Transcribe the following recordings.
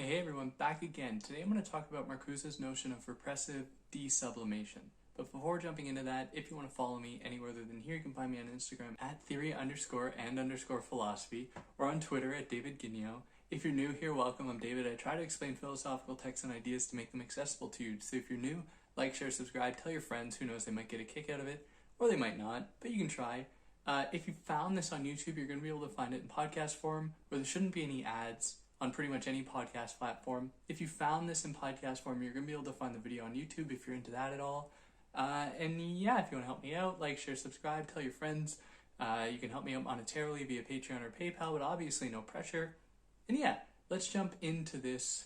Hey everyone, back again. Today I'm going to talk about Marcuse's notion of repressive desublimation. But before jumping into that, if you want to follow me anywhere other than here, you can find me on Instagram at theory_and_philosophy or on Twitter at David Guignot. If you're new here, welcome. I'm David. I try to explain philosophical texts and ideas to make them accessible to you. So if you're new, like, share, subscribe, tell your friends. Who knows, they might get a kick out of it, or they might not, but you can try. If you found this on YouTube, you're going to be able to find it in podcast form, where there shouldn't be any ads on pretty much any podcast platform. If you found this in podcast form, you're going to be able to find the video on YouTube if you're into that at all. And yeah, if you want to help me out, like, share, subscribe, tell your friends. You can help me out monetarily via Patreon or PayPal, but obviously no pressure. And yeah, let's jump into this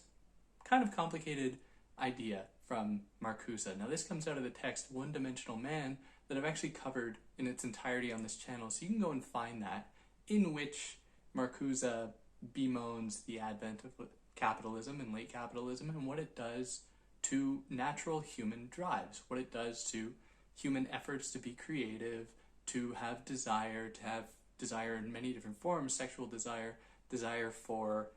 kind of complicated idea from Marcuse. Now this comes out of the text One Dimensional Man that I've actually covered in its entirety on this channel, so you can go and find that, in which Marcuse bemoans the advent of capitalism and late capitalism and what it does to natural human drives, what it does to human efforts to be creative, to have desire in many different forms: sexual desire, desire for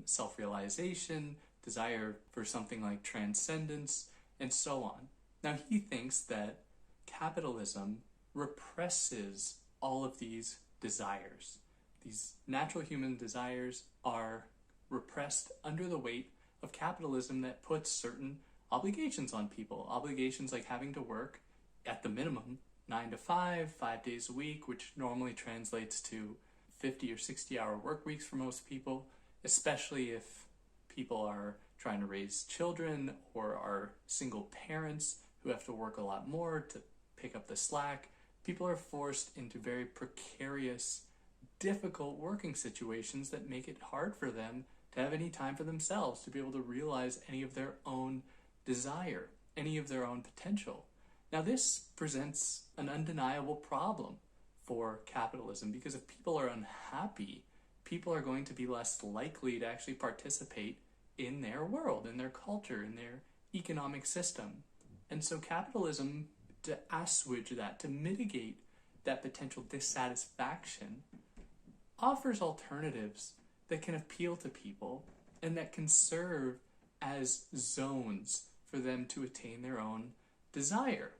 self-realization, desire for something like transcendence, and so on. Now he thinks that capitalism represses all of these desires. These natural human desires are repressed under the weight of capitalism that puts certain obligations on people. Obligations like having to work at the minimum 9 to 5, 5 days a week, which normally translates to 50 or 60-hour work weeks for most people, especially if people are trying to raise children or are single parents who have to work a lot more to pick up the slack. People are forced into very precarious, difficult working situations that make it hard for them to have any time for themselves, to be able to realize any of their own desire, any of their own potential. Now this presents an undeniable problem for capitalism, because if people are unhappy, people are going to be less likely to actually participate in their world, in their culture, in their economic system. And so capitalism, to assuage that, to mitigate that potential dissatisfaction, offers alternatives that can appeal to people and that can serve as zones for them to attain their own desire.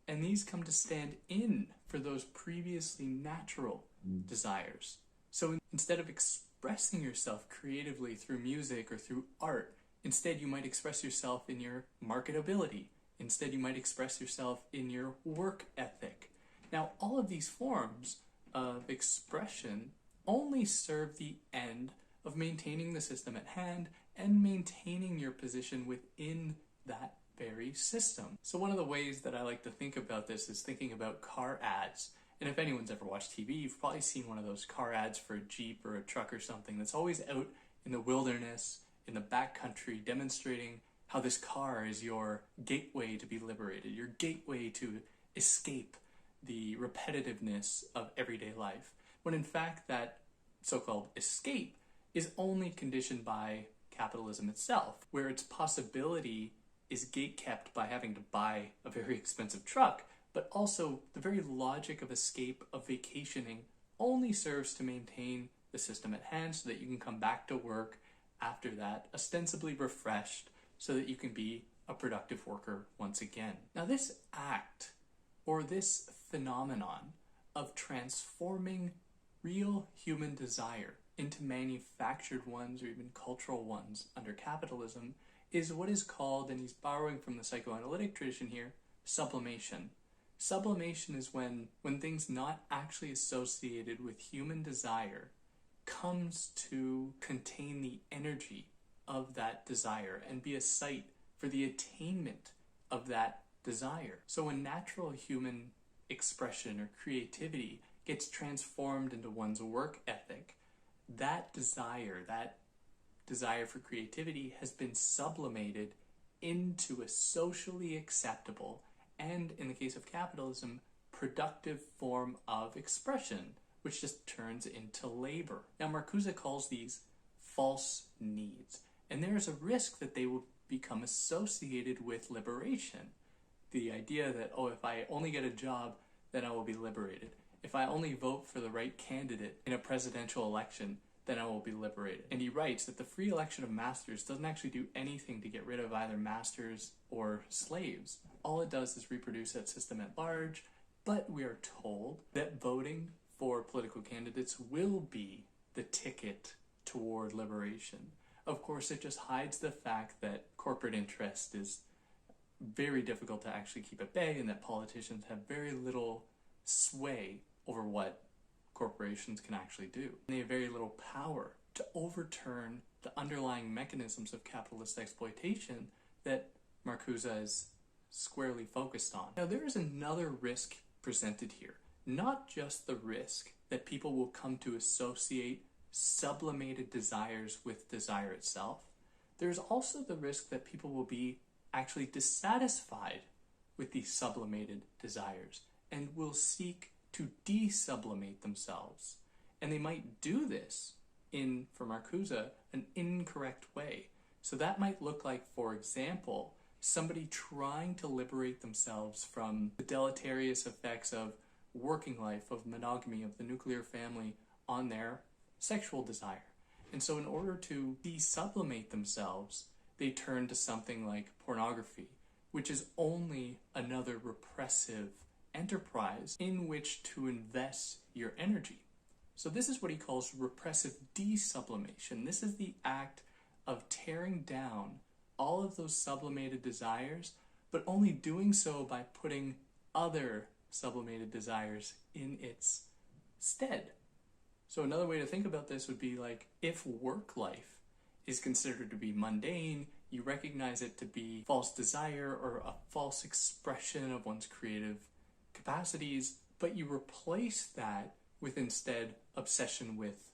And these come to stand in for those previously natural desires. So instead of expressing yourself creatively through music or through art, instead you might express yourself in your marketability. Instead you might express yourself in your work ethic. Now all of these forms of expression only serve the end of maintaining the system at hand and maintaining your position within that very system. So one of the ways that I like to think about this is thinking about car ads. And if anyone's ever watched TV, you've probably seen one of those car ads for a Jeep or a truck or something that's always out in the wilderness, in the backcountry, demonstrating how this car is your gateway to be liberated, your gateway to escape the repetitiveness of everyday life. When in fact that so-called escape is only conditioned by capitalism itself, where its possibility is gatekept by having to buy a very expensive truck, but also the very logic of escape, of vacationing, only serves to maintain the system at hand so that you can come back to work after that, ostensibly refreshed, so that you can be a productive worker once again. Now this act, or this phenomenon of transforming real human desire into manufactured ones or even cultural ones under capitalism, is what is called, and he's borrowing from the psychoanalytic tradition here, sublimation. Sublimation is when things not actually associated with human desire comes to contain the energy of that desire and be a site for the attainment of that desire. So when natural human expression or creativity gets transformed into one's work ethic, that desire for creativity has been sublimated into a socially acceptable and, in the case of capitalism, productive form of expression, which just turns into labor. Now Marcuse calls these false needs, and there is a risk that they will become associated with liberation. The idea that, oh, if I only get a job, then I will be liberated. If I only vote for the right candidate in a presidential election, then I will be liberated. And he writes that the free election of masters doesn't actually do anything to get rid of either masters or slaves. All it does is reproduce that system at large, but we are told that voting for political candidates will be the ticket toward liberation. Of course, it just hides the fact that corporate interest is very difficult to actually keep at bay, and that politicians have very little sway over what corporations can actually do. And they have very little power to overturn the underlying mechanisms of capitalist exploitation that Marcuse is squarely focused on. Now, there is another risk presented here. Not just the risk that people will come to associate sublimated desires with desire itself. There's also the risk that people will be actually dissatisfied with these sublimated desires and will seek to desublimate themselves. And they might do this in, for Marcuse, an incorrect way. So that might look like, for example, somebody trying to liberate themselves from the deleterious effects of working life, of monogamy, of the nuclear family on their sexual desire. And so in order to desublimate themselves, they turn to something like pornography, which is only another repressive enterprise in which to invest your energy. So this is what he calls repressive desublimation. This is the act of tearing down all of those sublimated desires, but only doing so by putting other sublimated desires in its stead. So another way to think about this would be like, if work life is considered to be mundane, you recognize it to be false desire or a false expression of one's creative capacities, but you replace that with instead obsession with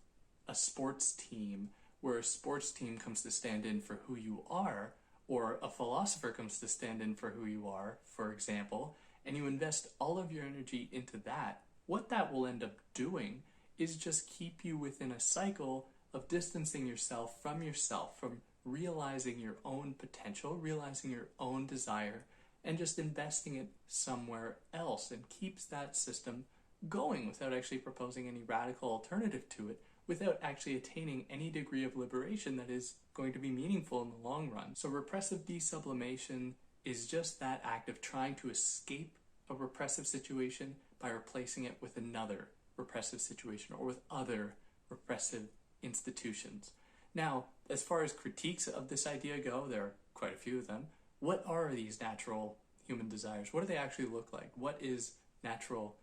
a sports team, where a sports team comes to stand in for who you are, or a philosopher comes to stand in for who you are, for example, and you invest all of your energy into that. What that will end up doing is just keep you within a cycle of distancing yourself, from realizing your own potential, realizing your own desire, and just investing it somewhere else, and keeps that system going without actually proposing any radical alternative to it, without actually attaining any degree of liberation that is going to be meaningful in the long run. So repressive desublimation is just that act of trying to escape a repressive situation by replacing it with another repressive situation or with other repressive institutions. Now, as far as critiques of this idea go, there are quite a few of them. What are these natural human desires? What do they actually look like? What is natural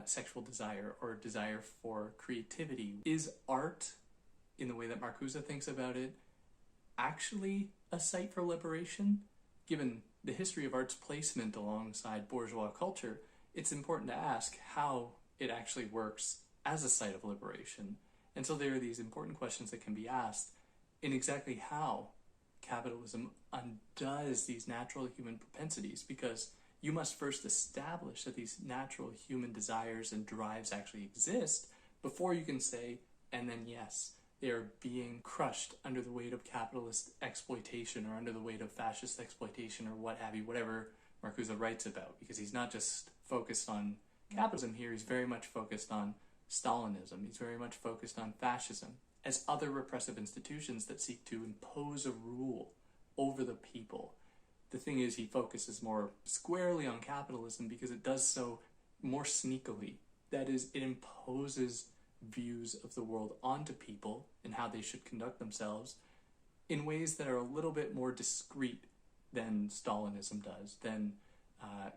sexual desire or desire for creativity? Is art, in the way that Marcuse thinks about it, actually a site for liberation? Given the history of art's placement alongside bourgeois culture, it's important to ask how it actually works as a site of liberation. And so there are these important questions that can be asked in exactly how capitalism undoes these natural human propensities, because you must first establish that these natural human desires and drives actually exist before you can say, and then yes, they are being crushed under the weight of capitalist exploitation or under the weight of fascist exploitation or what have you, whatever Marcuse writes about, because he's not just focused on capitalism here, he's very much focused on Stalinism, he's very much focused on fascism as other repressive institutions that seek to impose a rule over the people. The thing is, he focuses more squarely on capitalism because it does so more sneakily. That is, it imposes views of the world onto people and how they should conduct themselves in ways that are a little bit more discreet than Stalinism does, than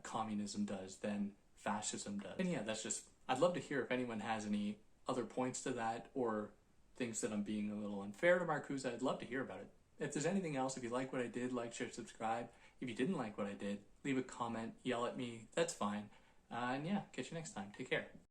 communism does, than fascism does. And yeah, that's just, I'd love to hear if anyone has any other points to that or thinks that I'm being a little unfair to Marcuse. I'd love to hear about it. If there's anything else, if you like what I did, like, share, subscribe. If you didn't like what I did, leave a comment, yell at me, that's fine. And yeah, catch you next time. Take care.